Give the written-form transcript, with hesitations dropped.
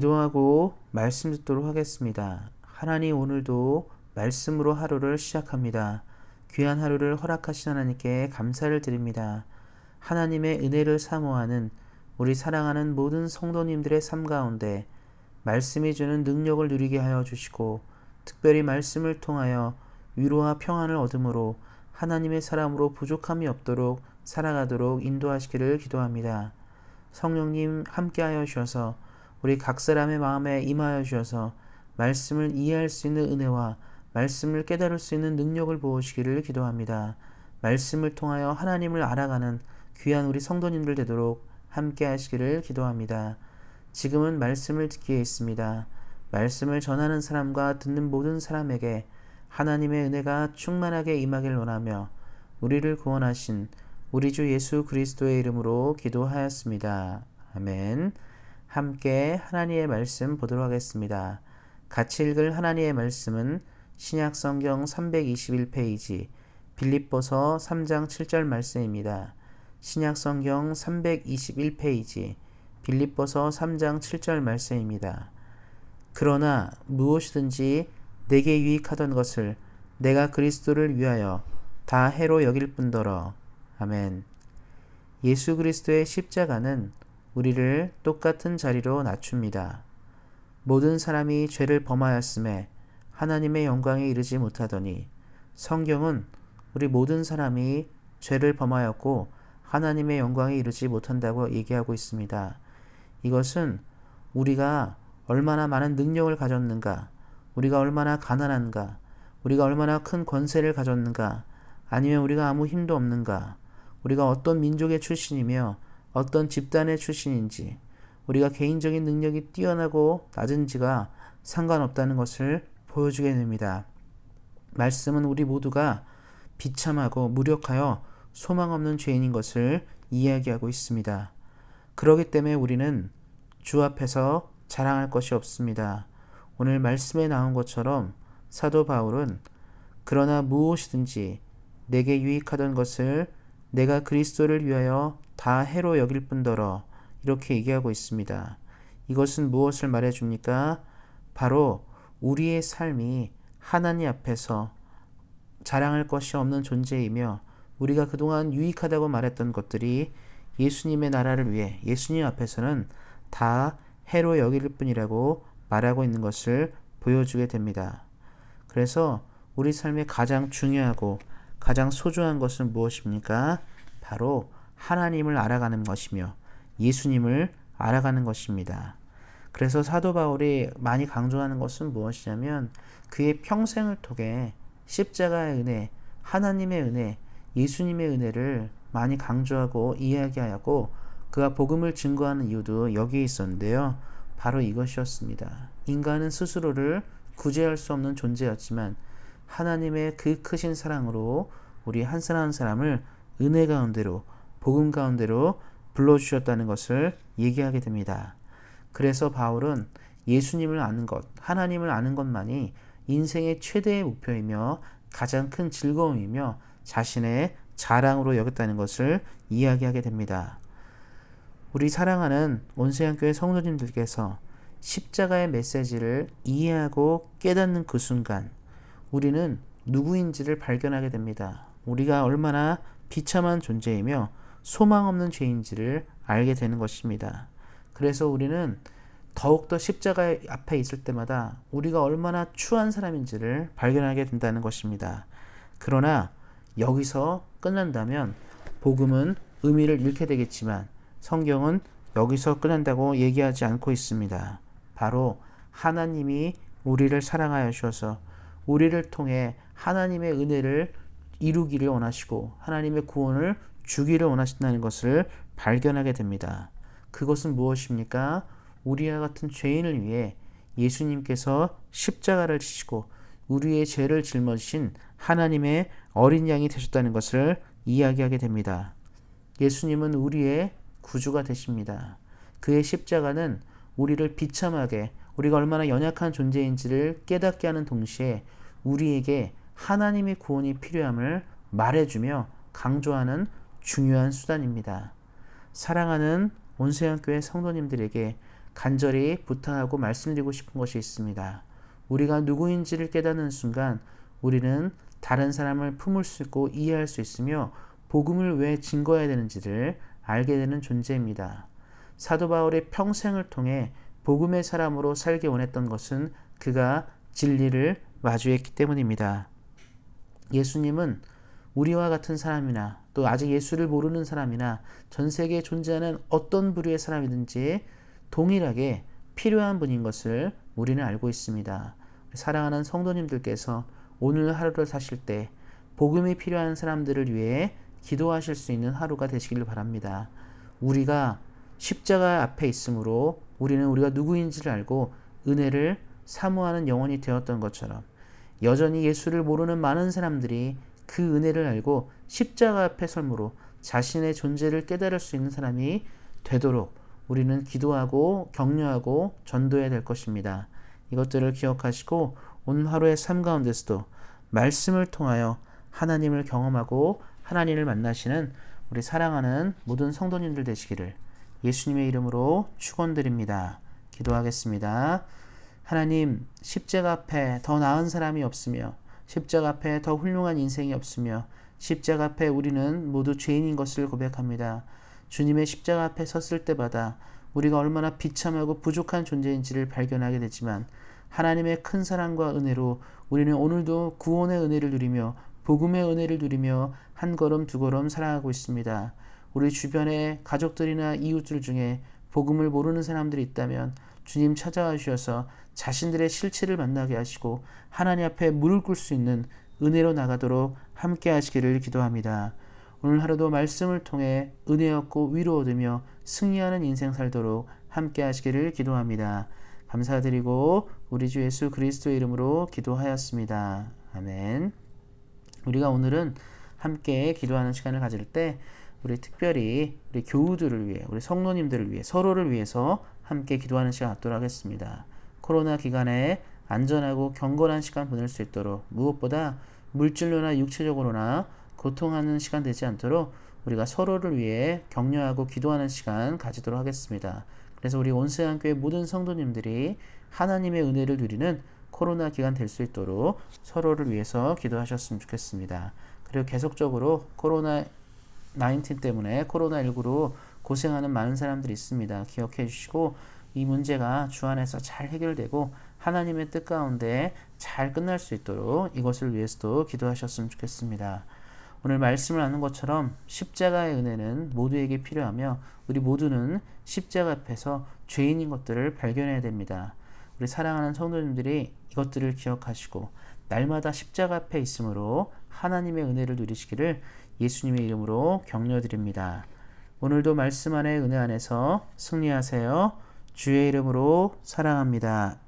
기도하고 말씀 듣도록 하겠습니다. 하나님, 오늘도 말씀으로 하루를 시작합니다. 귀한 하루를 허락하신 하나님께 감사를 드립니다. 하나님의 은혜를 사모하는 우리 사랑하는 모든 성도님들의 삶 가운데 말씀이 주는 능력을 누리게 하여 주시고, 특별히 말씀을 통하여 위로와 평안을 얻음으로 하나님의 사람으로 부족함이 없도록 살아가도록 인도하시기를 기도합니다. 성령님 함께하여 주셔서 우리 각 사람의 마음에 임하여 주셔서 말씀을 이해할 수 있는 은혜와 말씀을 깨달을 수 있는 능력을 부어주시기를 기도합니다. 말씀을 통하여 하나님을 알아가는 귀한 우리 성도님들 되도록 함께 하시기를 기도합니다. 지금은 말씀을 듣기에 있습니다. 말씀을 전하는 사람과 듣는 모든 사람에게 하나님의 은혜가 충만하게 임하길 원하며 우리를 구원하신 우리 주 예수 그리스도의 이름으로 기도하였습니다. 아멘. 함께 하나님의 말씀 보도록 하겠습니다. 같이 읽을 하나님의 말씀은 신약성경 321페이지 빌립보서 3장 7절 말씀입니다. 신약성경 321페이지 빌립보서 3장 7절 말씀입니다. 그러나 무엇이든지 내게 유익하던 것을 내가 그리스도를 위하여 다 해로 여길 뿐더러. 아멘. 예수 그리스도의 십자가는 우리를 똑같은 자리로 낮춥니다. 모든 사람이 죄를 범하였음에 하나님의 영광에 이르지 못하더니, 성경은 우리 모든 사람이 죄를 범하였고 하나님의 영광에 이르지 못한다고 얘기하고 있습니다. 이것은 우리가 얼마나 많은 능력을 가졌는가, 우리가 얼마나 가난한가, 우리가 얼마나 큰 권세를 가졌는가, 아니면 우리가 아무 힘도 없는가, 우리가 어떤 민족의 출신이며 어떤 집단의 출신인지, 우리가 개인적인 능력이 뛰어나고 낮은지가 상관없다는 것을 보여주게 됩니다. 말씀은 우리 모두가 비참하고 무력하여 소망 없는 죄인인 것을 이야기하고 있습니다. 그렇기 때문에 우리는 주 앞에서 자랑할 것이 없습니다. 오늘 말씀에 나온 것처럼 사도 바울은 그러나 무엇이든지 내게 유익하던 것을 내가 그리스도를 위하여 다 해로 여길 뿐더러, 이렇게 얘기하고 있습니다. 이것은 무엇을 말해줍니까? 바로 우리의 삶이 하나님 앞에서 자랑할 것이 없는 존재이며, 우리가 그동안 유익하다고 말했던 것들이 예수님의 나라를 위해 예수님 앞에서는 다 해로 여길 뿐이라고 말하고 있는 것을 보여주게 됩니다. 그래서 우리 삶에 가장 중요하고 가장 소중한 것은 무엇입니까? 바로 하나님을 알아가는 것이며 예수님을 알아가는 것입니다. 그래서 사도 바울이 많이 강조하는 것은 무엇이냐면, 그의 평생을 통해 십자가의 은혜, 하나님의 은혜, 예수님의 은혜를 많이 강조하고 이야기하고 그가 복음을 증거하는 이유도 여기에 있었는데요. 바로 이것이었습니다. 인간은 스스로를 구제할 수 없는 존재였지만 하나님의 그 크신 사랑으로 우리 한 사람 한 사람을 은혜 가운데로, 복음 가운데로 불러주셨다는 것을 얘기하게 됩니다. 그래서 바울은 예수님을 아는 것, 하나님을 아는 것만이 인생의 최대의 목표이며 가장 큰 즐거움이며 자신의 자랑으로 여겼다는 것을 이야기하게 됩니다. 우리 사랑하는 온세양교회 성도님들께서 십자가의 메시지를 이해하고 깨닫는 그 순간 우리는 누구인지를 발견하게 됩니다. 우리가 얼마나 비참한 존재이며 소망 없는 죄인지를 알게 되는 것입니다. 그래서 우리는 더욱더 십자가 앞에 있을 때마다 우리가 얼마나 추한 사람인지를 발견하게 된다는 것입니다. 그러나 여기서 끝난다면 복음은 의미를 잃게 되겠지만 성경은 여기서 끝난다고 얘기하지 않고 있습니다. 바로 하나님이 우리를 사랑하여 주셔서 우리를 통해 하나님의 은혜를 이루기를 원하시고 하나님의 구원을 주기를 원하신다는 것을 발견하게 됩니다. 그것은 무엇입니까? 우리와 같은 죄인을 위해 예수님께서 십자가를 지시고 우리의 죄를 짊어지신 하나님의 어린 양이 되셨다는 것을 이야기하게 됩니다. 예수님은 우리의 구주가 되십니다. 그의 십자가는 우리를 비참하게, 우리가 얼마나 연약한 존재인지를 깨닫게 하는 동시에 우리에게 하나님의 구원이 필요함을 말해주며 강조하는 중요한 수단입니다. 사랑하는 온세양교회 성도님들에게 간절히 부탁하고 말씀드리고 싶은 것이 있습니다. 우리가 누구인지를 깨닫는 순간 우리는 다른 사람을 품을 수 있고 이해할 수 있으며 복음을 왜 증거해야 되는지를 알게 되는 존재입니다. 사도 바울의 평생을 통해 복음의 사람으로 살기 원했던 것은 그가 진리를 마주했기 때문입니다. 예수님은 우리와 같은 사람이나 또 아직 예수를 모르는 사람이나 전 세계에 존재하는 어떤 부류의 사람이든지 동일하게 필요한 분인 것을 우리는 알고 있습니다. 사랑하는 성도님들께서 오늘 하루를 사실 때 복음이 필요한 사람들을 위해 기도하실 수 있는 하루가 되시길 바랍니다. 우리가 십자가 앞에 있으므로 우리는 우리가 누구인지를 알고 은혜를 사모하는 영혼이 되었던 것처럼 여전히 예수를 모르는 많은 사람들이 그 은혜를 알고 십자가 앞에 설므로 자신의 존재를 깨달을 수 있는 사람이 되도록 우리는 기도하고 격려하고 전도해야 될 것입니다. 이것들을 기억하시고 오늘 하루의 삶 가운데서도 말씀을 통하여 하나님을 경험하고 하나님을 만나시는 우리 사랑하는 모든 성도님들 되시기를 예수님의 이름으로 축원드립니다. 기도하겠습니다. 하나님, 십자가 앞에 더 나은 사람이 없으며 십자가 앞에 더 훌륭한 인생이 없으며 십자가 앞에 우리는 모두 죄인인 것을 고백합니다. 주님의 십자가 앞에 섰을 때마다 우리가 얼마나 비참하고 부족한 존재인지를 발견하게 되지만 하나님의 큰 사랑과 은혜로 우리는 오늘도 구원의 은혜를 누리며 복음의 은혜를 누리며 한 걸음 두 걸음 살아가고 있습니다. 우리 주변의 가족들이나 이웃들 중에 복음을 모르는 사람들이 있다면 주님 찾아와 주셔서 자신들의 실체를 만나게 하시고 하나님 앞에 무릎 꿇을 수 있는 은혜로 나가도록 함께 하시기를 기도합니다. 오늘 하루도 말씀을 통해 은혜 얻고 위로 얻으며 승리하는 인생 살도록 함께 하시기를 기도합니다. 감사드리고 우리 주 예수 그리스도의 이름으로 기도하였습니다. 아멘. 우리가 오늘은 함께 기도하는 시간을 가질 때 우리 특별히 우리 교우들을 위해 우리 성도님들을 위해 서로를 위해서 함께 기도하는 시간 갖도록 하겠습니다. 코로나 기간에 안전하고 경건한 시간 보낼 수 있도록 무엇보다 물질로나 육체적으로나 고통하는 시간 되지 않도록 우리가 서로를 위해 격려하고 기도하는 시간 가지도록 하겠습니다. 그래서 우리 온세안교회 모든 성도님들이 하나님의 은혜를 누리는 코로나 기간 될 수 있도록 서로를 위해서 기도하셨으면 좋겠습니다. 그리고 계속적으로 코로나19 때문에 코로나19로 고생하는 많은 사람들이 있습니다. 기억해 주시고 이 문제가 주 안에서 잘 해결되고 하나님의 뜻 가운데 잘 끝날 수 있도록 이것을 위해서도 기도하셨으면 좋겠습니다. 오늘 말씀을 나눈 것처럼 십자가의 은혜는 모두에게 필요하며 우리 모두는 십자가 앞에서 죄인인 것들을 발견해야 됩니다. 우리 사랑하는 성도님들이 이것들을 기억하시고 날마다 십자가 앞에 있으므로 하나님의 은혜를 누리시기를 예수님의 이름으로 격려드립니다. 오늘도 말씀 안에 은혜 안에서 승리하세요. 주의 이름으로 사랑합니다.